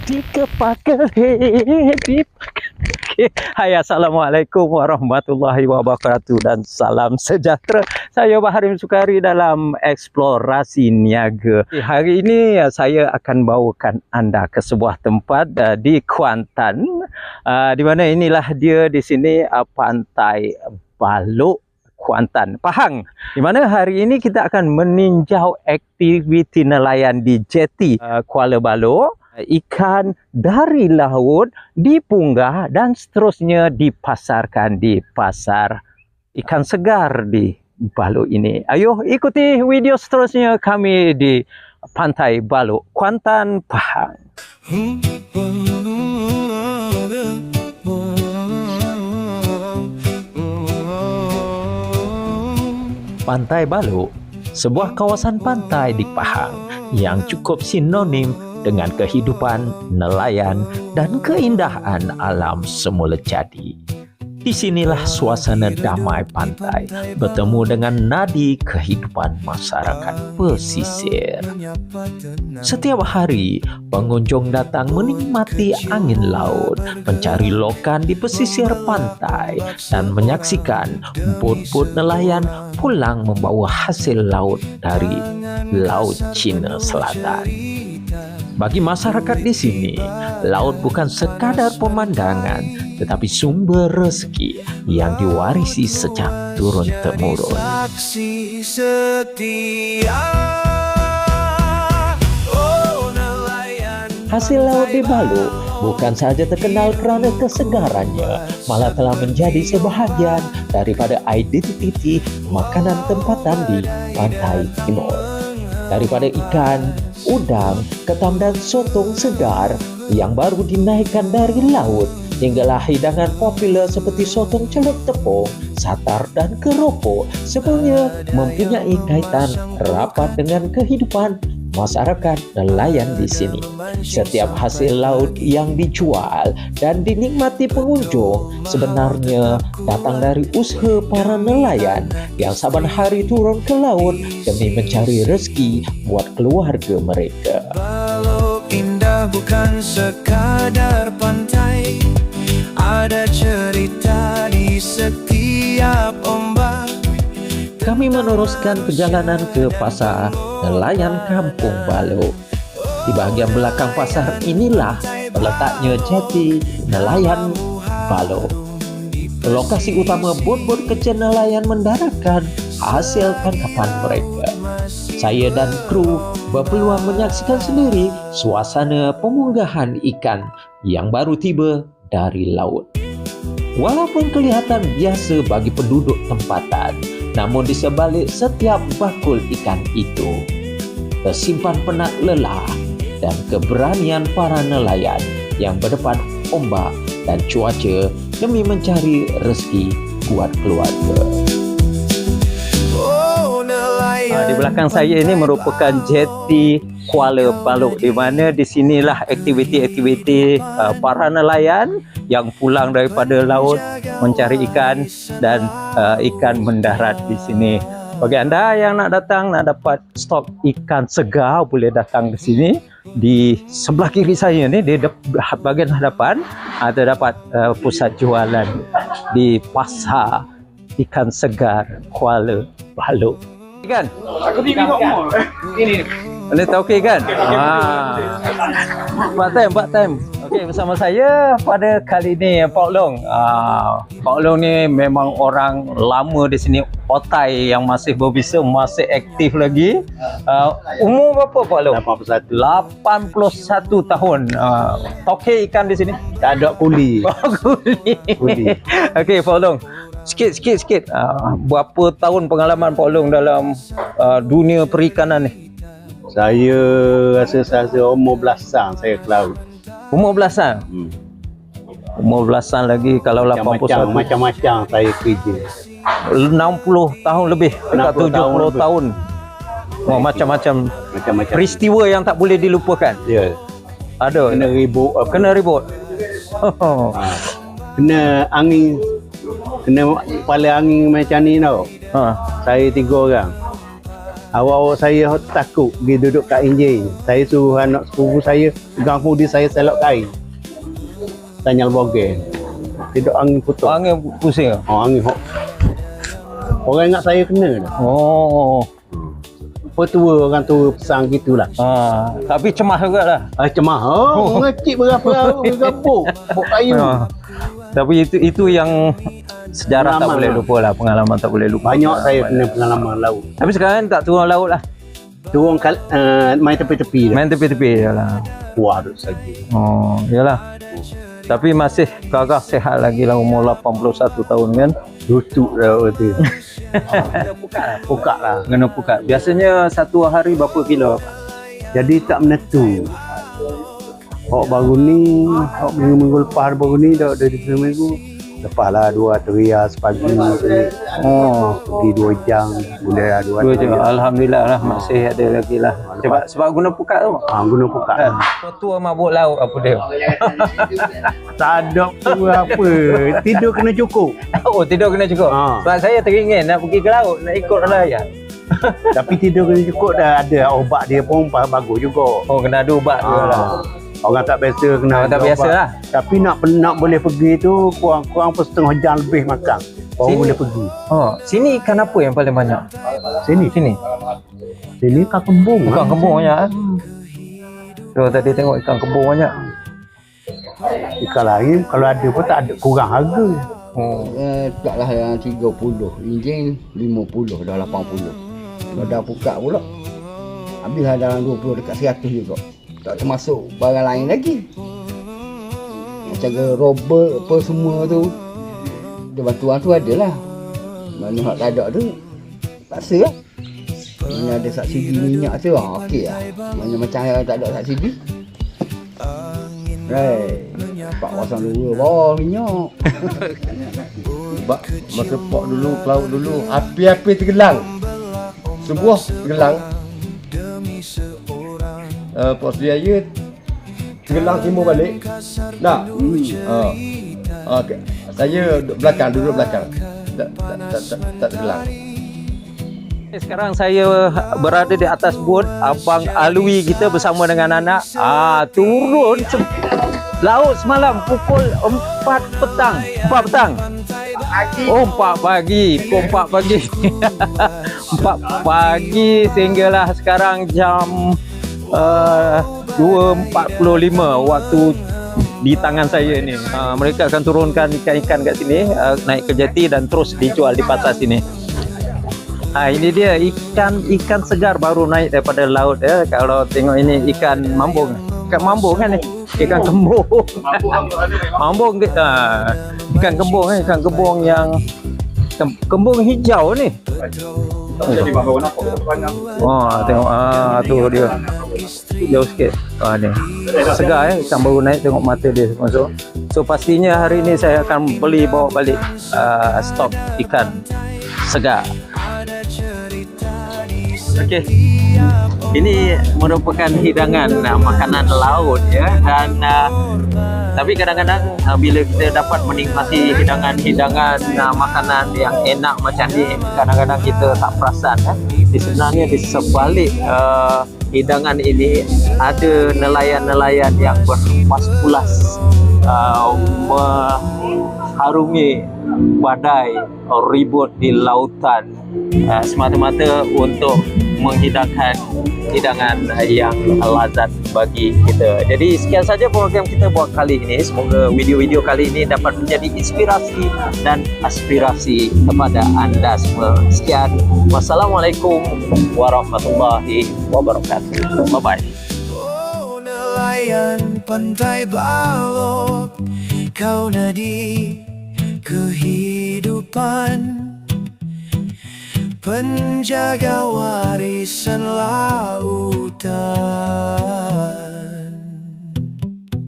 Hai, Assalamualaikum warahmatullahi wabarakatuh dan salam sejahtera. Saya Baharim Sukari dalam Eksplorasi Niaga. Hari ini saya akan bawakan anda ke sebuah tempat di Kuantan, di mana inilah dia di sini Pantai Balok Kuantan, Pahang. Di mana hari ini kita akan meninjau aktiviti nelayan di jeti Kuala Balok. Ikan dari laut dipunggah dan seterusnya dipasarkan di pasar ikan segar di Balok ini. Ayo ikuti video seterusnya kami di Pantai Balok, Kuantan, Pahang. Pantai Balok, sebuah kawasan pantai di Pahang yang cukup sinonim dengan kehidupan nelayan dan keindahan alam semula jadi. Di sinilah suasana damai pantai bertemu dengan nadi kehidupan masyarakat pesisir. Setiap hari, pengunjung datang menikmati angin laut, mencari lokan di pesisir pantai, dan menyaksikan bot-bot nelayan pulang membawa hasil laut dari Laut Cina Selatan. Bagi masyarakat di sini, laut bukan sekadar pemandangan, tetapi sumber rezeki yang diwarisi sejak turun-temurun. Hasil laut di Balok bukan sahaja terkenal kerana kesegarannya, malah telah menjadi sebahagian daripada identiti makanan tempatan di Pantai Timur. Daripada ikan, udang, ketam dan sotong segar yang baru dinaikkan dari laut, hinggalah hidangan popular seperti sotong celup tepung, satar dan keropok semuanya mempunyai kaitan rapat dengan kehidupan masyarakat nelayan di sini. Setiap hasil laut yang dijual dan dinikmati pengunjung sebenarnya datang dari usaha para nelayan yang saban hari turun ke laut demi mencari rezeki buat keluarga mereka. Balok indah bukan sekadar pantai, ada cerita di setiap ombak. Kami meneruskan perjalanan ke pasar nelayan Kampung Balok. Di bahagian belakang pasar inilah terletaknya jeti nelayan Balok. Lokasi utama bot-bot kecil nelayan mendaratkan hasil tangkapan mereka. Saya dan kru berpeluang menyaksikan sendiri suasana pemunggahan ikan yang baru tiba dari laut. Walaupun kelihatan biasa bagi penduduk tempatan, namun di sebalik setiap bakul ikan itu tersimpan penat lelah dan keberanian para nelayan yang berdepan ombak dan cuaca demi mencari rezeki buat keluarga. Di belakang saya ini merupakan jeti Kuala Balok, di mana di sinilah aktiviti-aktiviti para nelayan yang pulang daripada laut mencari ikan dan ikan mendarat di sini. Bagi anda yang nak datang, nak dapat stok ikan segar, boleh datang ke sini. Di sebelah kiri saya ni, di bahagian hadapan terdapat pusat jualan di pasar ikan segar Kuala Balok. Kan? Aku tengok rumah. Ini. Boleh tahu okey kan? Part time. Okey, bersama saya pada kali ini Pak Long. Pak Long ni memang orang lama di sini, otai yang masih berbisa, masih aktif lagi. Umur berapa Pak Long? 81 tahun. Tokek ikan di sini? Tak ada kuli. Kuli. Okey, Pak Long. Sikit. Berapa tahun pengalaman Pak Long dalam dunia perikanan ni? Saya rasa umur belasan saya ke laut. Umur belasan? Umur belasan lagi kalau 81. Macam-macam saya kerja. 60 tahun lebih, dekat 70 tahun. Oh, macam-macam peristiwa yang tak boleh dilupakan. Ya. Ada. Kena ribut. Kena angin. Kena kepala angin macam ni tau. Saya 3 orang. Awak-awak saya takut pergi duduk kat enjin. Saya suruh anak sepupu saya pegang pudi saya selok kain. Tanya bogel. Tidak angin putus. Angin pusing. Angin hok. Orang ingat saya kena dah. Oh. Apa tua orang tua pesan gitulah. Tapi cemas jugalah. Cemah. Ngecik berapa bergabung. Bok kayu. Tapi itu yang sejarah tak Pengalaman boleh lah. lupa lah, pengalaman tak boleh lupa. Banyak saya kena pengalaman laut. Tapi sekarang tak turun laut lah. Turun main tepi-tepi dah. Main tepi-tepi je lah. Wah, duk lagi. Oh, iyalah. Tapi masih gagah sehat lagi lah, umur 81 tahun kan. Tutup dah tu. Buka lah. Kena pukat. Biasanya satu hari berapa kilo? Jadi tak menentu. Hok baru ni, hok minggu-minggu lepas baru ni dah dari minggu. Lepas lah 2 terias pagi. Pergi 2 jam. Boleh lah 2 Dua je. jam. Alhamdulillah lah, masih ada lagi lah. Sebab guna pukat tu. Guna buka. Kan? Tua mabuk laut apa dia? Tak ada tu apa. Tidur kena cukup. Oh, tidur kena cukup. Sebab saya teringin nak pergi ke laut, nak ikut nelayan. Tapi tidur kena cukup dah ada obat dia pun bagus juga. Oh, kena ada ubat juga lah. Orang tak biasa kena Orang tak ada biasa ubat. lah. Tapi nak boleh pergi tu kurang pun setengah jam lebih makan. Baru Sini? boleh pergi. Oh, sini ikan apa yang paling banyak? Sini ikan kembung. Ikan kembung banyak kan? So, tadi tengok ikan kembung banyak. Ikan lain kalau ada pun tak ada, kurang harga. Oh. Taklah yang 30, enjin 50 dah 80. Kalau dah pukat pula habislah dalam 20 dekat 100 juga. Tak termasuk barang lain lagi. Macam ke robot apa semua tu. Dia bantuan tu adalah. Mana hak tak ada tu paksa lah. Mana ada subsidi minyak tu okey lah. Mana macam yang tak ada subsidi. Right. 402 bawah minyak. Masa pok dulu, pelaut dulu, api-api tenggelam. Sebuah tenggelam. Pok Sriaya tenggelam timur balik. Nak? Saya duduk belakang. Tak tenggelam. Sekarang saya berada di atas bot. Abang Alwi kita bersama dengan anak turun laut semalam pukul 4 petang. 4 petang. Oh, 4 pagi. Pukul 4 pagi. 4 pagi sehinggalah sekarang jam 2.45 waktu di tangan saya ni. Mereka akan turunkan ikan-ikan kat sini, naik ke jeti dan terus dijual di pasar sini. Ini dia ikan segar baru naik daripada laut ya. Kalau tengok ini ikan mambung. Ikan mambung kan ni? Ikan kembung. Mambung ikan kembung ikan kembung yang kembung hijau ni. Tengok tu dia. Jauh sikit. Ni. Segar ikan baru naik, tengok mata dia masuk. So pastinya hari ini saya akan beli bawa balik stok ikan segar. Okey. Ini merupakan hidangan makanan laut ya, dan tapi kadang-kadang bila kita dapat menikmati hidangan-hidangan makanan yang enak macam ni, kadang-kadang kita tak perasan sebenarnya di sebalik hidangan ini ada nelayan-nelayan yang berpulas-pulas mengharungi badai ribut di lautan semata-mata untuk menghidangkan hidangan yang lazat bagi kita. Jadi sekian saja program kita buat kali ini. Semoga video-video kali ini dapat menjadi inspirasi dan aspirasi kepada anda semua. Sekian. Wassalamualaikum warahmatullahi wabarakatuh. Bye-bye. Oh, nelayan pantai Balok, kau nadi kehidupan, penjaga warisan lautan.